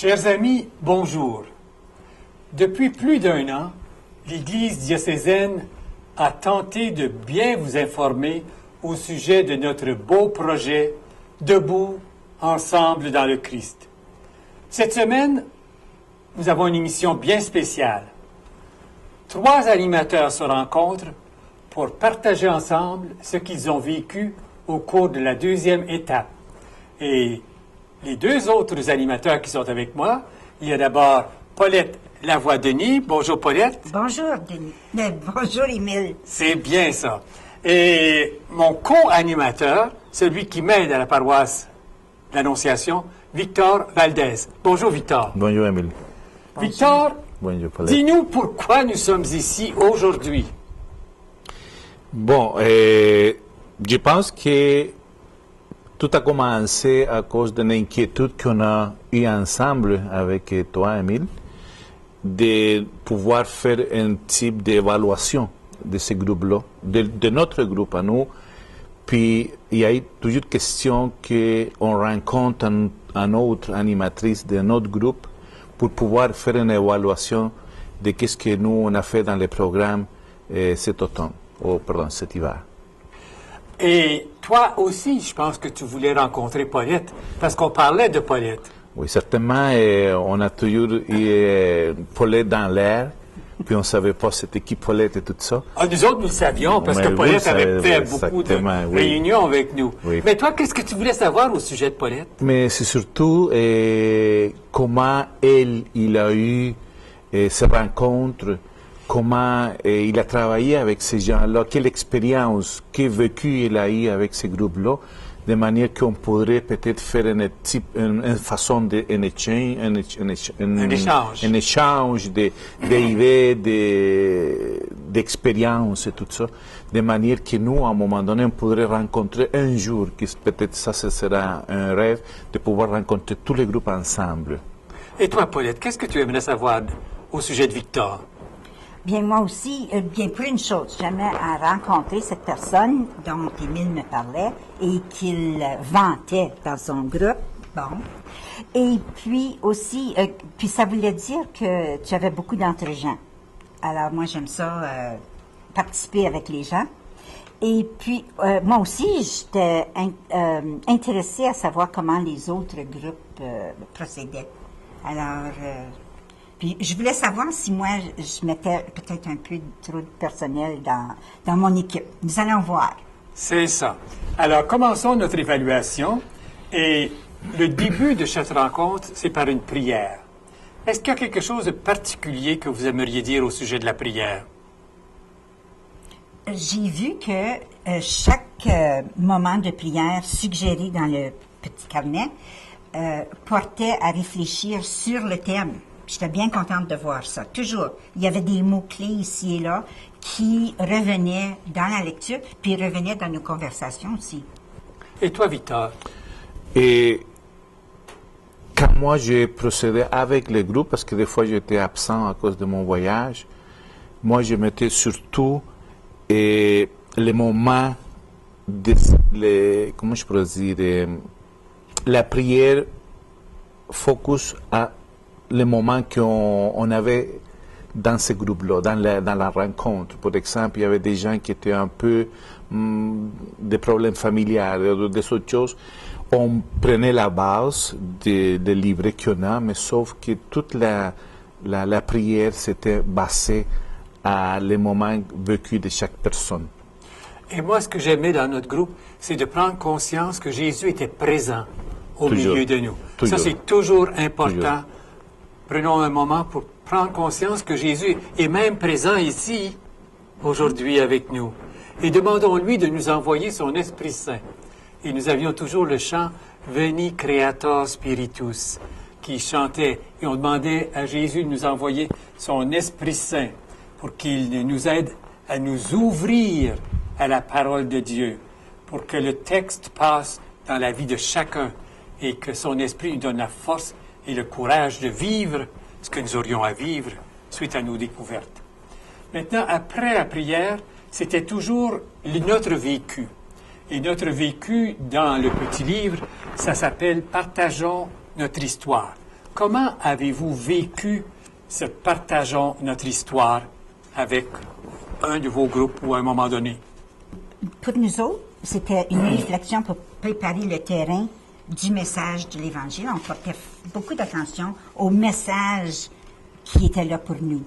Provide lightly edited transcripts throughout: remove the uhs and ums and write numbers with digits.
Chers amis, bonjour. Depuis plus d'un an, l'Église diocésaine a tenté de bien vous informer au sujet de notre beau projet « Debout, ensemble dans le Christ ». Cette semaine, nous avons une émission bien spéciale. 3 animateurs se rencontrent pour partager ensemble ce qu'ils ont vécu au cours de la 2e étape. Et les 2 autres animateurs qui sont avec moi, il y a d'abord Paulette Lavoie-Denis. Bonjour Paulette. Bonjour Denis. Bonjour Émile. C'est bien ça. Et mon co-animateur, celui qui m'aide à la paroisse d'Annonciation, Victor Valdez. Bonjour Victor. Bonjour Émile. Victor, bonjour Paulette. Dis-nous pourquoi nous sommes ici aujourd'hui. Bon, je pense que tout a commencé à cause d'une inquiétude qu'on a eue ensemble avec toi, Émile, de pouvoir faire un type d'évaluation de ce groupe-là, de notre groupe à nous. Puis, il y a toujours question qu'on rencontre une autre animatrice de notre groupe pour pouvoir faire une évaluation de ce que nous, on a fait dans le programme cet automne, cet hiver. Et toi aussi, je pense que tu voulais rencontrer Paulette, parce qu'on parlait de Paulette. Oui, certainement. On a toujours eu Paulette dans l'air, puis on ne savait pas c'était qui Paulette et tout ça. Ah, nous autres, nous le savions, parce que Paulette avait fait beaucoup de réunions avec nous. Oui. Mais toi, qu'est-ce que tu voulais savoir au sujet de Paulette? Mais c'est surtout comment il a eu ces rencontres, comment il a travaillé avec ces gens-là, quelle expérience, quel vécu il a eu avec ces groupes-là, de manière qu'on pourrait peut-être faire une façon un échange d'idées, d'expériences et tout ça, de manière que nous, à un moment donné, on pourrait rencontrer un jour, que peut-être ça, ce sera un rêve, de pouvoir rencontrer tous les groupes ensemble. Et toi, Paulette, qu'est-ce que tu aimerais savoir au sujet de Victor? Bien, moi aussi, bien, pour une chose, j'aimerais rencontrer cette personne dont Émile me parlait et qu'il vantait dans son groupe. Bon. Et puis aussi, puis ça voulait dire que tu avais beaucoup d'entre-gens. Alors, moi, j'aime ça, participer avec les gens. Et puis, moi aussi, j'étais intéressée à savoir comment les autres groupes procédaient. Alors, puis je voulais savoir si moi, je mettais peut-être un peu trop de personnel dans mon équipe. Nous allons voir. C'est ça. Alors, commençons notre évaluation. Et le début de cette rencontre, c'est par une prière. Est-ce qu'il y a quelque chose de particulier que vous aimeriez dire au sujet de la prière? J'ai vu que chaque moment de prière suggéré dans le petit carnet portait à réfléchir sur le thème. J'étais bien contente de voir ça. Toujours, il y avait des mots-clés ici et là qui revenaient dans la lecture, puis revenaient dans nos conversations aussi. Et toi, Victor? Et quand moi, j'ai procédé avec le groupe, parce que des fois, j'étais absent à cause de mon voyage, moi, je mettais surtout les moments, comment je pourrais dire, la prière focus à les moments qu'on avait dans ce groupe-là, dans la rencontre. Par exemple, il y avait des gens qui étaient un peu des problèmes familiaux, des autres choses. On prenait la base des livrets qu'on a, mais sauf que toute la prière s'était basée à les moments vécus de chaque personne. Et moi, ce que j'aimais dans notre groupe, c'est de prendre conscience que Jésus était présent au milieu de nous. Ça, c'est toujours important. Toujours. Prenons un moment pour prendre conscience que Jésus est même présent ici, aujourd'hui, avec nous. Et demandons-lui de nous envoyer son Esprit Saint. Et nous avions toujours le chant « Veni Creator Spiritus » qui chantait. Et on demandait à Jésus de nous envoyer son Esprit Saint pour qu'il nous aide à nous ouvrir à la parole de Dieu, pour que le texte passe dans la vie de chacun et que son Esprit nous donne la force et le courage de vivre ce que nous aurions à vivre suite à nos découvertes. Maintenant, après la prière, c'était toujours notre vécu. Et notre vécu, dans le petit livre, ça s'appelle « Partageons notre histoire ». comment avez-vous vécu ce partageons notre histoire avec un de vos groupes ou à un moment donné? Pour nous autres, c'était une réflexion pour préparer le terrain du message de l'Évangile. On portait beaucoup d'attention au message qui était là pour nous.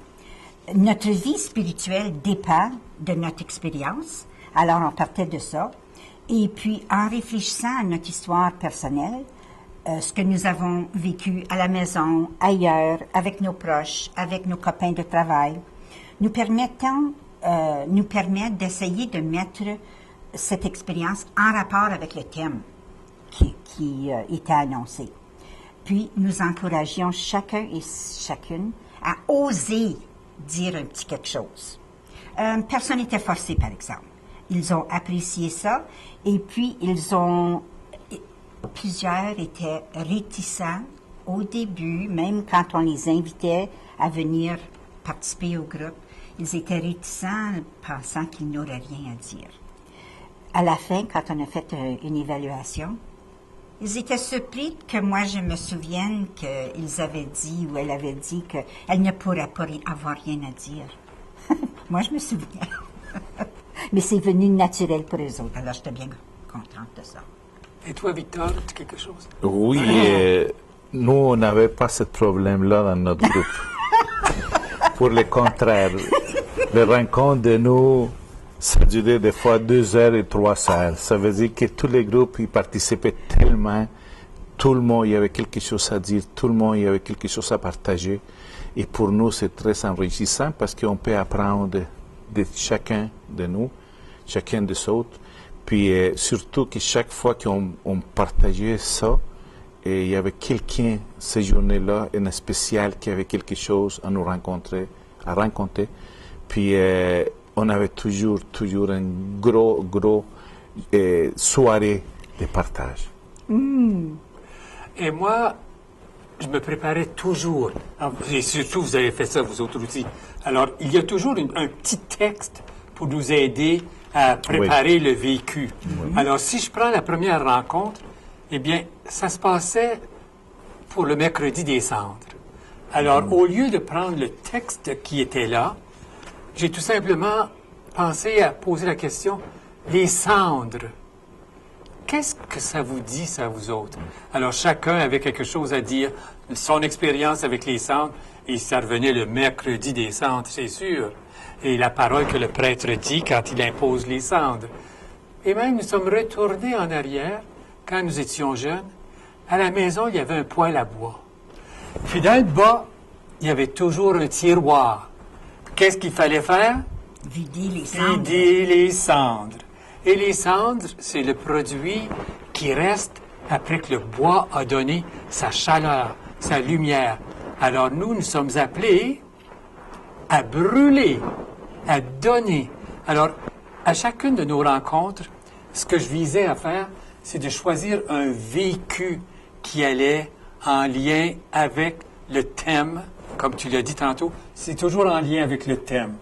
Notre vie spirituelle dépend de notre expérience, alors on partait de ça. Et puis, en réfléchissant à notre histoire personnelle, ce que nous avons vécu à la maison, ailleurs, avec nos proches, avec nos copains de travail, nous permettent d'essayer de mettre cette expérience en rapport avec le thème qui était annoncé. Puis, nous encouragions chacun et chacune à oser dire un petit quelque chose. Personne n'était forcé, par exemple. Ils ont apprécié ça et puis plusieurs étaient réticents au début, même quand on les invitait à venir participer au groupe. Ils étaient réticents, pensant qu'ils n'auraient rien à dire. À la fin, quand on a fait une évaluation, ils étaient surpris que moi, je me souvienne qu'ils avaient dit, ou elle avait dit qu'elle ne pourrait pas avoir rien à dire. Moi, je me souviens. Mais c'est venu naturel pour eux autres. Alors, j'étais bien contente de ça. Et toi, Victor, tu as quelque chose? Oui, nous, on n'avait pas ce problème-là dans notre groupe. Pour le contraire, les rencontres de nous, ça durait des fois 2 heures et 3 heures. Ça veut dire que tous les groupes y participaient tellement. Tout le monde, il y avait quelque chose à dire. Tout le monde, il y avait quelque chose à partager. Et pour nous, c'est très enrichissant parce qu'on peut apprendre de chacun de nous, chacun des autres. Puis surtout que chaque fois qu'on partageait ça, et il y avait quelqu'un, ces journées-là, un spécial qui avait quelque chose à nous rencontrer, à rencontrer. Puis on avait toujours une gros soirée de partage. Et moi, je me préparais toujours, et surtout vous avez fait ça vous autres aussi. Alors, il y a toujours un petit texte pour nous aider à préparer le vécu. Alors, si je prends la première rencontre, eh bien, ça se passait pour le mercredi des cendres. Alors, au lieu de prendre le texte qui était là, j'ai tout simplement pensé à poser la question, les cendres, qu'est-ce que ça vous dit, ça, vous autres? Alors, chacun avait quelque chose à dire, son expérience avec les cendres, et ça revenait le mercredi des cendres, c'est sûr. Et la parole que le prêtre dit quand il impose les cendres. Et même, nous sommes retournés en arrière, quand nous étions jeunes. À la maison, il y avait un poêle à bois. Puis dans le bas, il y avait toujours un tiroir. Qu'est-ce qu'il fallait faire? Vider les cendres. Vider les cendres. Et les cendres, c'est le produit qui reste après que le bois a donné sa chaleur, sa lumière. Alors nous sommes appelés à brûler, à donner. Alors, à chacune de nos rencontres, ce que je visais à faire, c'est de choisir un vécu qui allait en lien avec le thème, comme tu l'as dit tantôt, c'est toujours en lien avec le thème.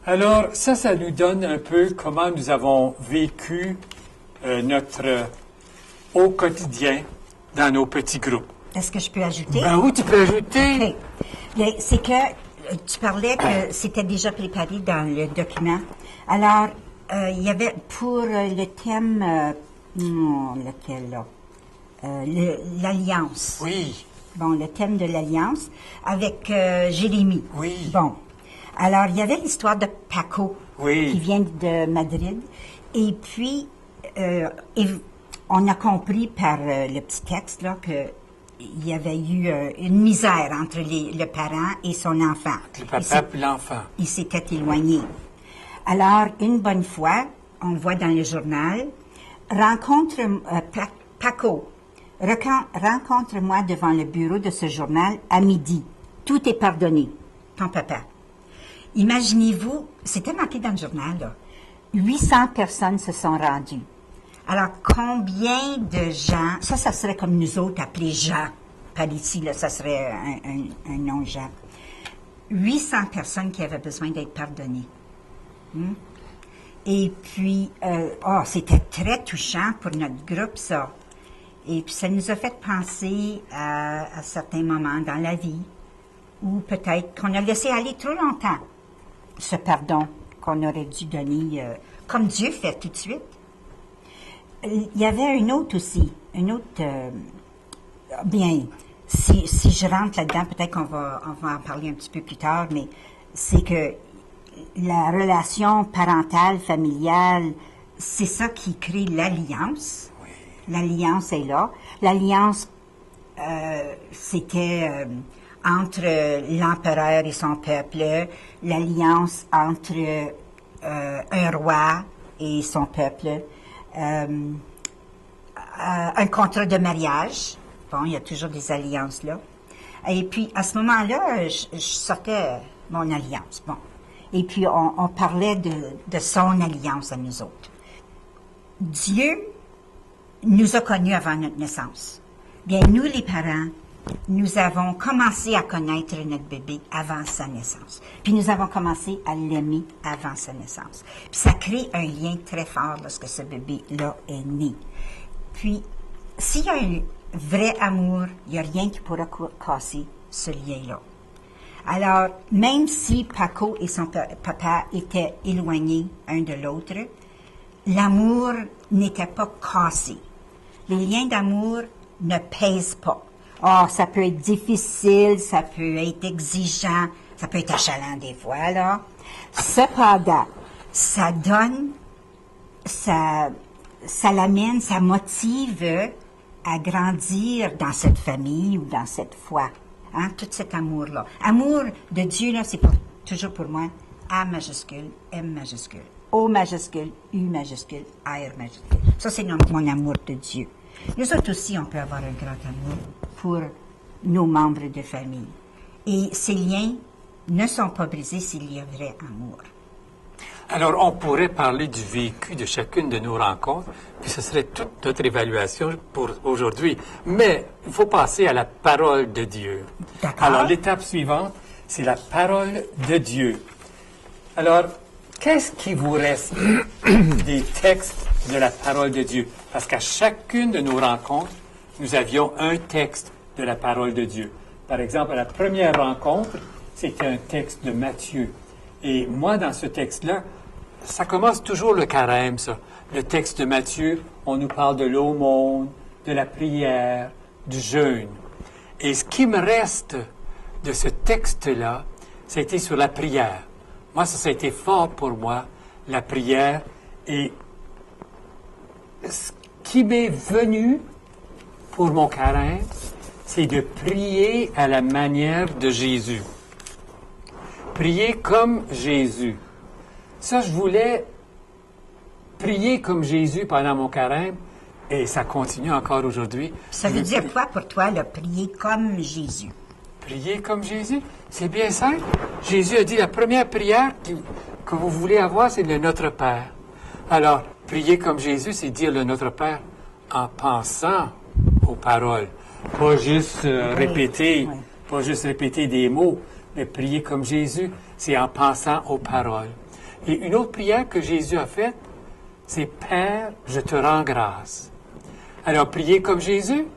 Alors, ça nous donne un peu comment nous avons vécu notre au quotidien dans nos petits groupes. Est-ce que je peux ajouter? Ben oui, tu peux ajouter. Okay. Bien, c'est que tu parlais que c'était déjà préparé dans le document. Alors, il y avait pour le thème, lequel là? L'Alliance. Oui. Bon, le thème de l'Alliance avec Jérémie. Oui. Bon. Alors, il y avait l'histoire de Paco, qui vient de Madrid. Et puis, on a compris par le petit texte là qu'il y avait eu une misère entre le parent et son enfant. Le papa et l'enfant. Il s'était éloigné. Alors, une bonne fois, on voit dans le journal, Paco, rencontre-moi devant le bureau de ce journal à midi. Tout est pardonné. Ton papa. Imaginez-vous, c'était marqué dans le journal, là, 800 personnes se sont rendues. Alors, combien de gens, ça serait comme nous autres appelés Jean, par ici, là, ça serait un nom Jean. 800 personnes qui avaient besoin d'être pardonnées. Et puis, c'était très touchant pour notre groupe, ça. Et puis ça nous a fait penser à certains moments dans la vie où peut-être qu'on a laissé aller trop longtemps ce pardon qu'on aurait dû donner, comme Dieu fait tout de suite. Il y avait une autre aussi, bien, si je rentre là-dedans, peut-être qu'on va en parler un petit peu plus tard, mais c'est que la relation parentale, familiale, c'est ça qui crée l'alliance. Oui. L'alliance est là. L'alliance, c'était entre l'empereur et son peuple, l'alliance entre un roi et son peuple, un contrat de mariage. Bon, il y a toujours des alliances là. Et puis, à ce moment-là, je sortais mon alliance. Bon. Et puis, on parlait de son alliance à nous autres. Dieu nous a connus avant notre naissance. Bien, nous, les parents, nous avons commencé à connaître notre bébé avant sa naissance. Puis, nous avons commencé à l'aimer avant sa naissance. Puis, ça crée un lien très fort lorsque ce bébé-là est né. Puis, s'il y a un vrai amour, il n'y a rien qui pourra casser ce lien-là. Alors, même si Paco et son papa étaient éloignés un de l'autre, l'amour n'était pas cassé. Les liens d'amour ne pèsent pas. Oh, ça peut être difficile, ça peut être exigeant, ça peut être achalant des fois, là. Cependant, ça donne, ça l'amène, ça motive à grandir dans cette famille ou dans cette foi. Hein, tout cet amour-là. Amour de Dieu, là, c'est toujours pour moi A majuscule, M majuscule, O majuscule, U majuscule, R majuscule. Ça, c'est mon amour de Dieu. Nous autres aussi, on peut avoir un grand amour pour nos membres de famille. Et ces liens ne sont pas brisés s'il y a vrai amour. Alors, on pourrait parler du vécu de chacune de nos rencontres, puis ce serait toute notre évaluation pour aujourd'hui. Mais il faut passer à la parole de Dieu. D'accord. Alors, l'étape suivante, c'est la parole de Dieu. Alors, qu'est-ce qui vous reste des textes de la parole de Dieu? Parce qu'à chacune de nos rencontres, nous avions un texte de la parole de Dieu. Par exemple, à la première rencontre, c'était un texte de Matthieu. Et moi, dans ce texte-là, ça commence toujours le carême, ça. Le texte de Matthieu, on nous parle de l'aumône, de la prière, du jeûne. Et ce qui me reste de ce texte-là, c'était sur la prière. Moi, ça a été fort pour moi, la prière. Et ce qui m'est venu pour mon carême, c'est de prier à la manière de Jésus. Prier comme Jésus. Ça, je voulais prier comme Jésus pendant mon carême, et ça continue encore aujourd'hui. Ça veut dire quoi pour toi, le prier comme Jésus? Prier comme Jésus? C'est bien simple. Jésus a dit la première prière que vous voulez avoir, c'est le Notre Père. Alors, prier comme Jésus, c'est dire le Notre Père en pensant aux paroles. Pas juste répéter des mots, mais prier comme Jésus, c'est en pensant aux paroles. Et une autre prière que Jésus a faite, c'est « Père, je te rends grâce ». Alors, prier comme Jésus,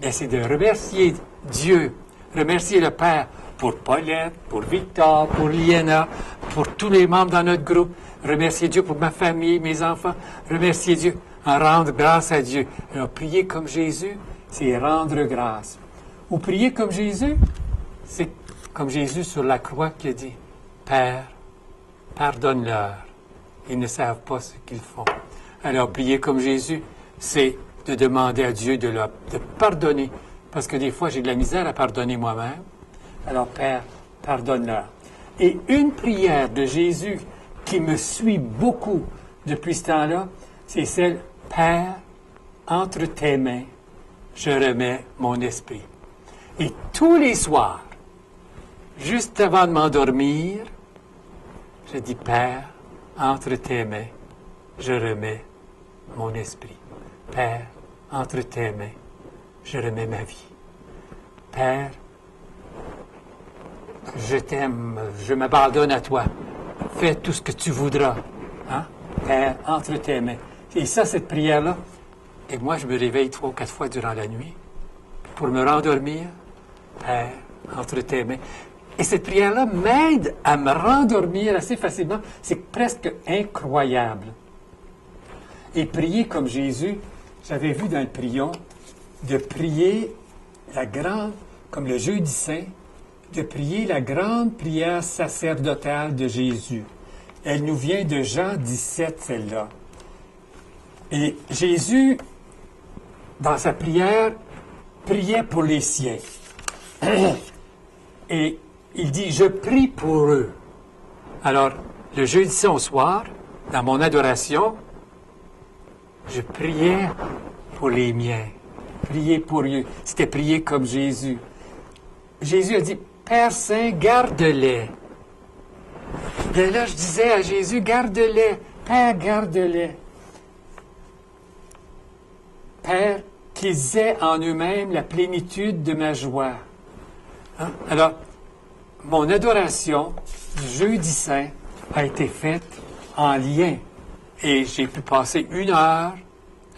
bien, c'est de remercier Dieu, remercier le Père pour Paulette, pour Victor, pour Liena, pour tous les membres dans notre groupe, remercier Dieu pour ma famille, mes enfants, remercier Dieu, en rendre grâce à Dieu. Alors, prier comme Jésus, c'est rendre grâce. Ou prier comme Jésus, c'est comme Jésus sur la croix qui a dit « Père, pardonne-leur, ils ne savent pas ce qu'ils font. » Alors, prier comme Jésus, c'est de demander à Dieu de pardonner, parce que des fois, j'ai de la misère à pardonner moi-même. Alors, Père, pardonne-leur. Et une prière de Jésus qui me suit beaucoup depuis ce temps-là, c'est celle « Père, entre tes mains, je remets mon esprit. » Et tous les soirs, juste avant de m'endormir, je dis, Père, entre tes mains, je remets mon esprit. Père, entre tes mains, je remets ma vie. Père, je t'aime, je m'abandonne à toi. Fais tout ce que tu voudras. Hein? Père, entre tes mains. Et ça, cette prière-là, Et moi, je me réveille 3 ou 4 fois durant la nuit pour me rendormir. Père, entre tes mains. Et cette prière-là m'aide à me rendormir assez facilement. C'est presque incroyable. Et prier comme Jésus, j'avais vu dans le prion, de prier la grande, comme le jeudi saint, de prier la grande prière sacerdotale de Jésus. Elle nous vient de Jean 17, celle-là. Et Jésus, dans sa prière, priait pour les siens. Et il dit, je prie pour eux. Alors, le jeudi saint au soir, dans mon adoration, je priais pour les miens. Prier pour eux. C'était prier comme Jésus. Jésus a dit, Père Saint, garde-les. Et là, je disais à Jésus, garde-les. Père, garde-les. Père, qu'ils aient en eux-mêmes la plénitude de ma joie. Hein? Alors, mon adoration du jeudi saint a été faite en lien. Et j'ai pu passer 1 heure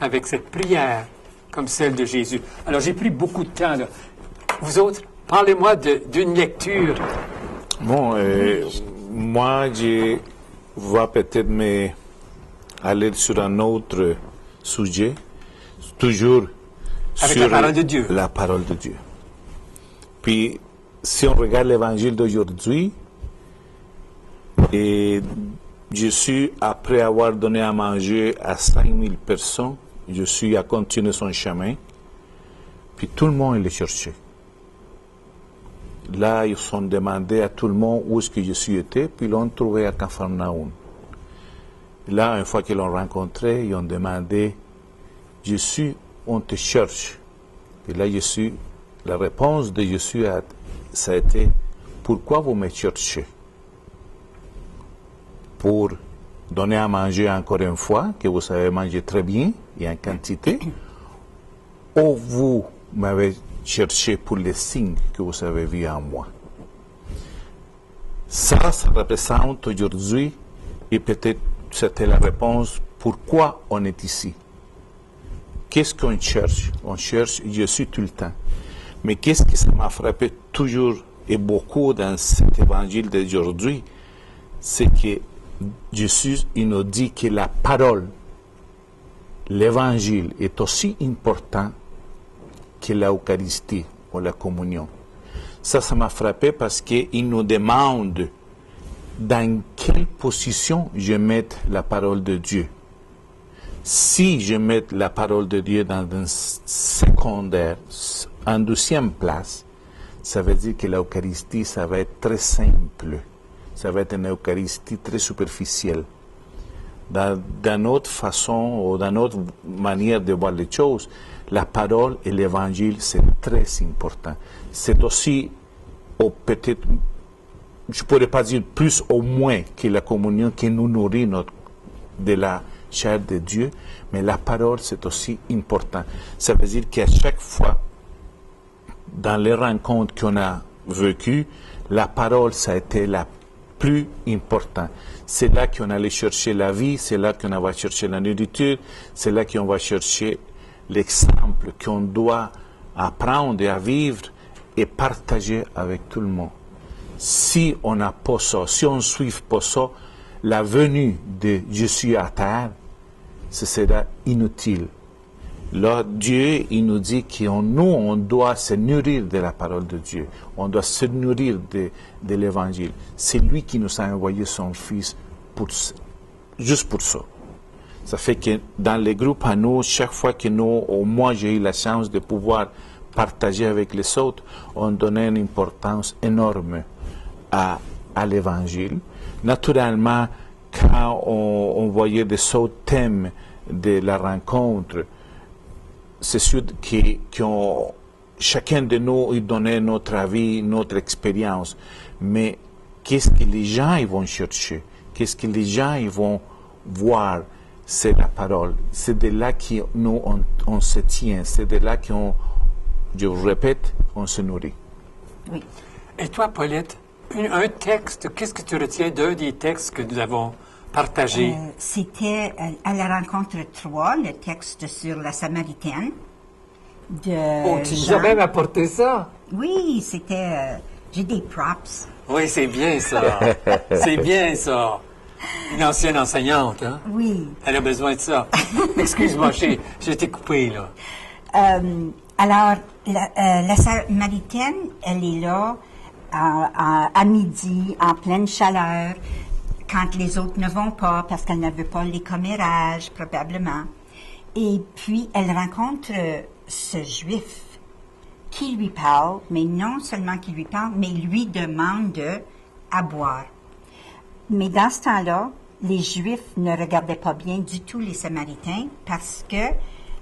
avec cette prière comme celle de Jésus. Alors, j'ai pris beaucoup de temps, là. Vous autres, parlez-moi d'une lecture. Bon, moi, je vais peut-être aller sur un autre sujet, toujours avec sur la parole de Dieu. La parole de Dieu. Puis, si on regarde l'évangile d'aujourd'hui, et Jésus, après avoir donné à manger à 5000 personnes, Jésus a continué son chemin, puis tout le monde le cherchait. Là, ils ont demandé à tout le monde où est-ce que Jésus était, puis ils l'ont trouvé à Capharnaüm. Là, une fois qu'ils l'ont rencontré, ils ont demandé, Jésus, on te cherche. Et là, Jésus, la réponse de Jésus, ça a été, pourquoi vous me cherchez? Pour donner à manger encore une fois, que vous savez manger très bien et en quantité, ou vous m'avez cherché pour les signes que vous avez vus en moi. Ça représente aujourd'hui, et peut-être c'était la réponse, pourquoi on est ici. Qu'est-ce qu'on cherche? On cherche Jésus tout le temps. Mais qu'est-ce qui ça m'a frappé toujours et beaucoup dans cet évangile d'aujourd'hui, c'est que Jésus, il nous dit que la parole, l'évangile est aussi important que l'Eucharistie ou la communion. Ça m'a frappé parce qu'il nous demande dans quelle position je mets la parole de Dieu. Si je mets la parole de Dieu dans un secondaire, en 2e place, ça veut dire que l'Eucharistie, ça va être très simple. Ça va être une Eucharistie très superficielle. Dans notre façon ou dans notre manière de voir les choses, la parole et l'évangile, c'est très important. C'est aussi, peut-être, je ne pourrais pas dire plus ou moins que la communion qui nous nourrit de la chair de Dieu, mais la parole, c'est aussi important. Ça veut dire qu'à chaque fois, dans les rencontres qu'on a vécues, la parole, ça a été la plus importante. C'est là qu'on allait chercher la vie, c'est là qu'on va chercher la nourriture, c'est là qu'on va chercher l'exemple qu'on doit apprendre à vivre et partager avec tout le monde. Si on n'a pas ça, si on ne suit pas ça, la venue de Jésus à terre, ce sera inutile. Là, Dieu, il nous dit on doit se nourrir de la parole de Dieu. On doit se nourrir de l'Évangile. C'est lui qui nous a envoyé son Fils juste pour ça. Ça fait que dans les groupes à nous, chaque fois que moi j'ai eu la chance de pouvoir partager avec les autres, on donnait une importance énorme à l'Évangile. Naturellement, quand on voyait des autres thèmes de la rencontre, c'est sûr que chacun de nous il donnait notre avis, notre expérience. Mais qu'est-ce que les gens ils vont chercher? Qu'est-ce que les gens ils vont voir? C'est la parole. C'est de là que nous on se tient. C'est de là qu'on, je vous répète, on se nourrit. Oui. Et toi, Paulette, un texte, qu'est-ce que tu retiens d'un des textes que nous avons partager? C'était à la rencontre 3, le texte sur la Samaritaine de Oh, tu nous Jean. as même apporté ça? Oui, c'était... j'ai des props. Oui, c'est bien ça. C'est bien ça. Une ancienne enseignante, hein? Oui. Elle a besoin de ça. Excuse-moi, je t'ai coupé, là. Alors, la Samaritaine, elle est là à midi, en pleine chaleur, quand les autres ne vont pas, parce qu'elle ne veut pas les commérages, probablement. Et puis, elle rencontre ce Juif qui lui parle, mais non seulement qui lui parle, mais lui demande à boire. Mais dans ce temps-là, les Juifs ne regardaient pas bien du tout les Samaritains parce que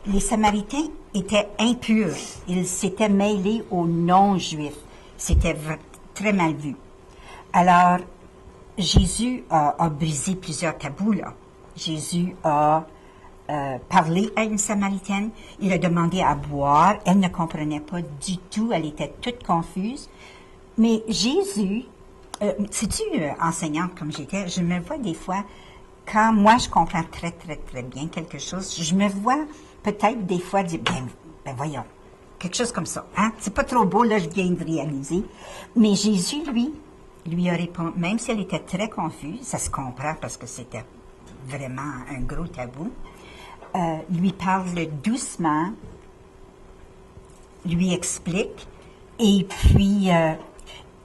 les Samaritains étaient impurs. Ils s'étaient mêlés aux non-Juifs. C'était très mal vu. Alors, Jésus a brisé plusieurs tabous, là. Jésus a parlé à une Samaritaine. Il a demandé à boire. Elle ne comprenait pas du tout. Elle était toute confuse. Mais Jésus... sais-tu, enseignante comme j'étais, je me vois des fois, quand moi je comprends très, très, très bien quelque chose, je me vois peut-être des fois dire, ben voyons, quelque chose comme ça, hein? C'est pas trop beau, là, je viens de réaliser. Mais Jésus, lui a répondu, même si elle était très confuse, ça se comprend parce que c'était vraiment un gros tabou, lui parle doucement, lui explique, et puis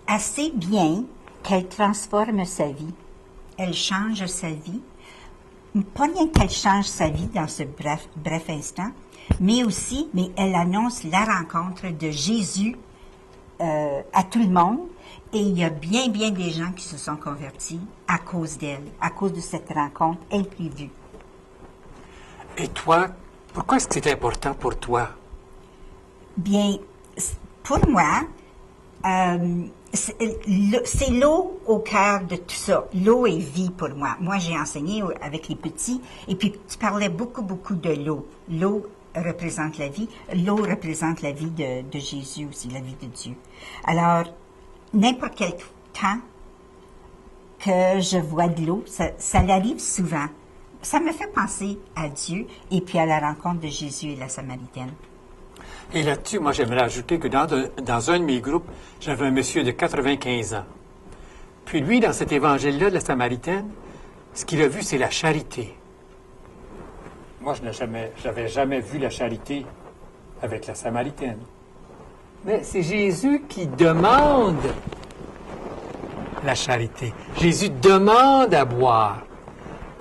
assez bien qu'elle transforme sa vie. Elle change sa vie. Pas rien qu'elle change sa vie dans ce bref instant, mais elle annonce la rencontre de Jésus à tout le monde. Et il y a bien des gens qui se sont convertis à cause d'elle, à cause de cette rencontre imprévue. Et toi, pourquoi est-ce que c'est important pour toi? Bien, pour moi, c'est l'eau au cœur de tout ça. L'eau est vie pour moi. Moi, j'ai enseigné avec les petits, et puis tu parlais beaucoup de l'eau. L'eau représente la vie. L'eau représente la vie de Jésus aussi, la vie de Dieu. Alors, n'importe quel temps que je vois de l'eau, ça l'arrive souvent. Ça me fait penser à Dieu et puis à la rencontre de Jésus et la Samaritaine. Et là-dessus, moi, j'aimerais ajouter que dans un de mes groupes, j'avais un monsieur de 95 ans. Puis lui, dans cet évangile-là de la Samaritaine, ce qu'il a vu, c'est la charité. Moi, je n'avais jamais vu la charité avec la Samaritaine. Mais c'est Jésus qui demande la charité. Jésus demande à boire.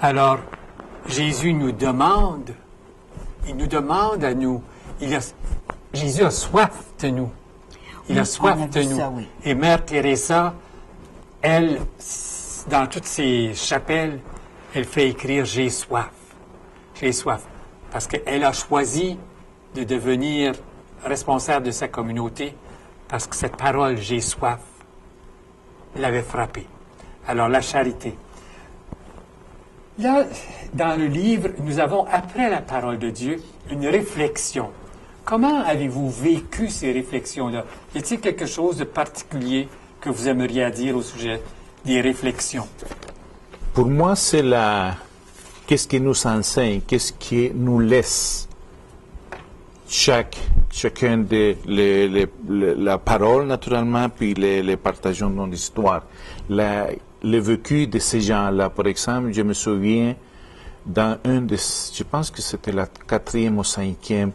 Alors, Jésus nous demande, il nous demande à nous. Jésus a soif de nous. Il a soif de nous. Ça, oui. Et Mère Teresa, elle, dans toutes ses chapelles, elle fait écrire « J'ai soif ». J'ai soif. Parce qu'elle a choisi de devenir responsable de sa communauté parce que cette parole « J'ai soif » l'avait frappée. Alors, la charité. Là, dans le livre, nous avons, après la parole de Dieu, une réflexion. Comment avez-vous vécu ces réflexions-là? Y a-t-il quelque chose de particulier que vous aimeriez dire au sujet des réflexions? Pour moi, c'est qu'est-ce qui nous enseigne, qu'est-ce qui nous laisse chacun de la parole, naturellement, puis les partageons dans l'histoire. Le vécu de ces gens-là, par exemple, je me souviens, je pense que c'était la 4e ou 5e,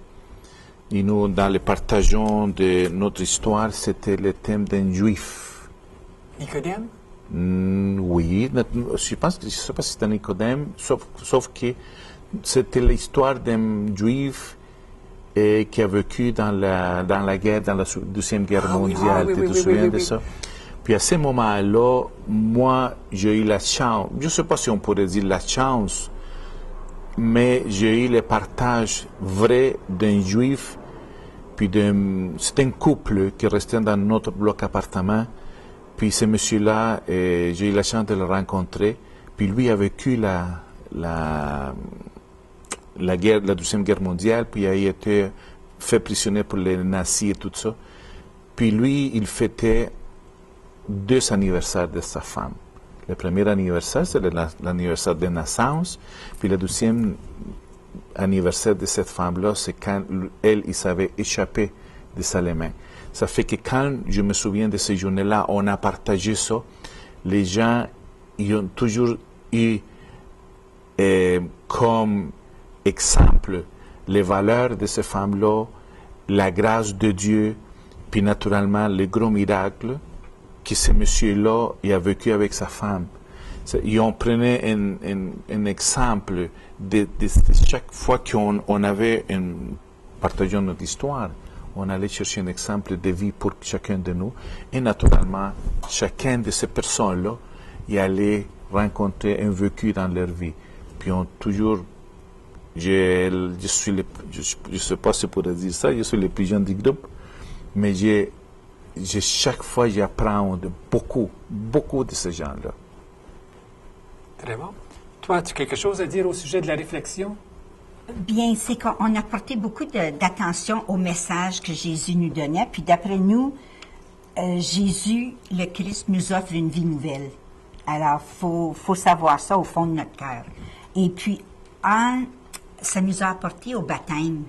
et nous, dans les partageons de notre histoire, c'était le thème d'un juif. Nicodème? Oui, je pense que, je ne sais pas si c'était Nicodème, sauf que c'était l'histoire d'un juif qui a vécu dans la guerre, dans la Deuxième Guerre mondiale. Tu te souviens de ça? Puis à ce moment-là, moi, j'ai eu la chance, je ne sais pas si on pourrait dire la chance, mais j'ai eu le partage vrai d'un juif, puis c'est un couple qui restait dans notre bloc appartement, puis ce monsieur-là, j'ai eu la chance de le rencontrer, puis lui a vécu la guerre, la Deuxième Guerre mondiale, puis il a été fait prisonnier pour les nazis et tout ça. Puis lui, il fêtait 2 anniversaires de sa femme. Le premier anniversaire, c'est l'anniversaire de naissance. Puis le deuxième anniversaire de cette femme-là, c'est quand il s'avait échappé de ses mains. Ça fait que quand je me souviens de ces journées-là, on a partagé ça. Les gens, ils ont toujours eu comme exemple les valeurs de ces femmes-là, la grâce de Dieu, puis naturellement les gros miracles que ce monsieur-là a vécu avec sa femme. Ils ont pris un exemple de chaque fois qu'on avait partageant notre histoire. On allait chercher un exemple de vie pour chacun de nous. Et naturellement, chacun de ces personnes-là, y allait rencontrer un vécu dans leur vie. Puis on toujours, je sais pas si je pourrais dire ça, je suis le plus jeune du groupe, mais chaque fois, j'apprends beaucoup de ces gens-là. Très bon. Toi, as-tu quelque chose à dire au sujet de la réflexion? Bien, c'est qu'on a porté beaucoup d'attention au message que Jésus nous donnait. Puis d'après nous, Jésus, le Christ, nous offre une vie nouvelle. Alors, faut savoir ça au fond de notre cœur. Et puis, ça nous a apporté au baptême.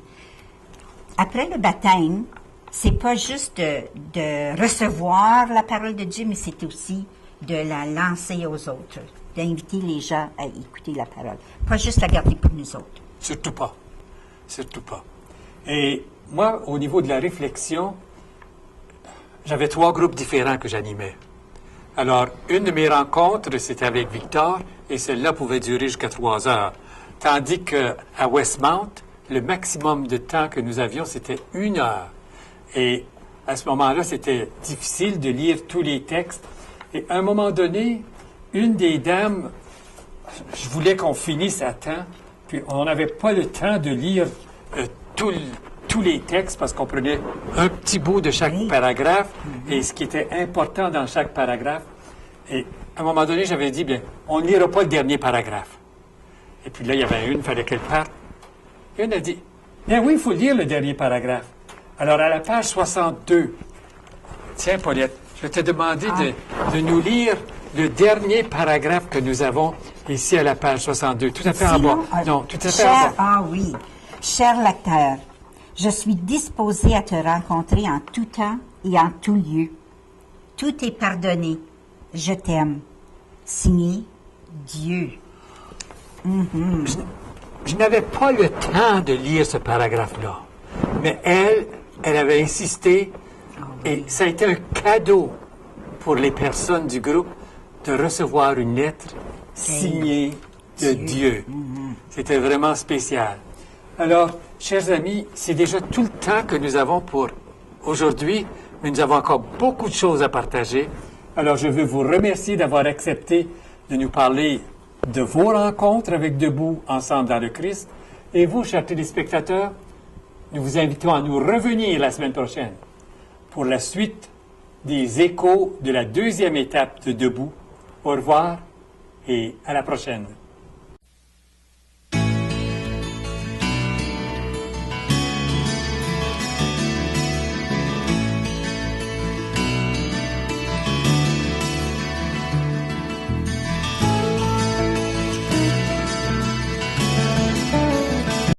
Après le baptême, c'est pas juste de recevoir la parole de Dieu, mais c'est aussi de la lancer aux autres, d'inviter les gens à écouter la parole. Pas juste la garder pour nous autres. Surtout pas. Surtout pas. Et moi, au niveau de la réflexion, j'avais 3 groupes différents que j'animais. Alors, une de mes rencontres, c'était avec Victor, et celle-là pouvait durer jusqu'à 3 heures. Tandis qu'à Westmount, le maximum de temps que nous avions, c'était 1 heure. Et à ce moment-là, c'était difficile de lire tous les textes. Et à un moment donné, une des dames, je voulais qu'on finisse à temps, puis on n'avait pas le temps de lire tous les textes parce qu'on prenait un petit bout de chaque paragraphe et ce qui était important dans chaque paragraphe. Et à un moment donné, j'avais dit, bien, on ne lira pas le dernier paragraphe. Et puis là, il y avait une, il fallait qu'elle parte. Et une a dit, bien oui, il faut lire le dernier paragraphe. Alors, à la page 62, tiens, Paulette, je vais te demander de nous lire le dernier paragraphe que nous avons ici à la page 62. Tout à fait en bas. Non, tout à fait en bas. Ah oui. Cher lecteur, je suis disposé à te rencontrer en tout temps et en tout lieu. Tout est pardonné. Je t'aime. Signé Dieu. Je n'avais pas le temps de lire ce paragraphe-là. Mais elle avait insisté et ça a été un cadeau pour les personnes du groupe de recevoir une lettre signée de Dieu. C'était vraiment spécial. Alors, chers amis, c'est déjà tout le temps que nous avons pour aujourd'hui, mais nous avons encore beaucoup de choses à partager. Alors, je veux vous remercier d'avoir accepté de nous parler de vos rencontres avec Debout ensemble dans le Christ. Et vous, chers téléspectateurs, nous vous invitons à nous revenir la semaine prochaine pour la suite des échos de la 2e étape de Debout. Au revoir et à la prochaine.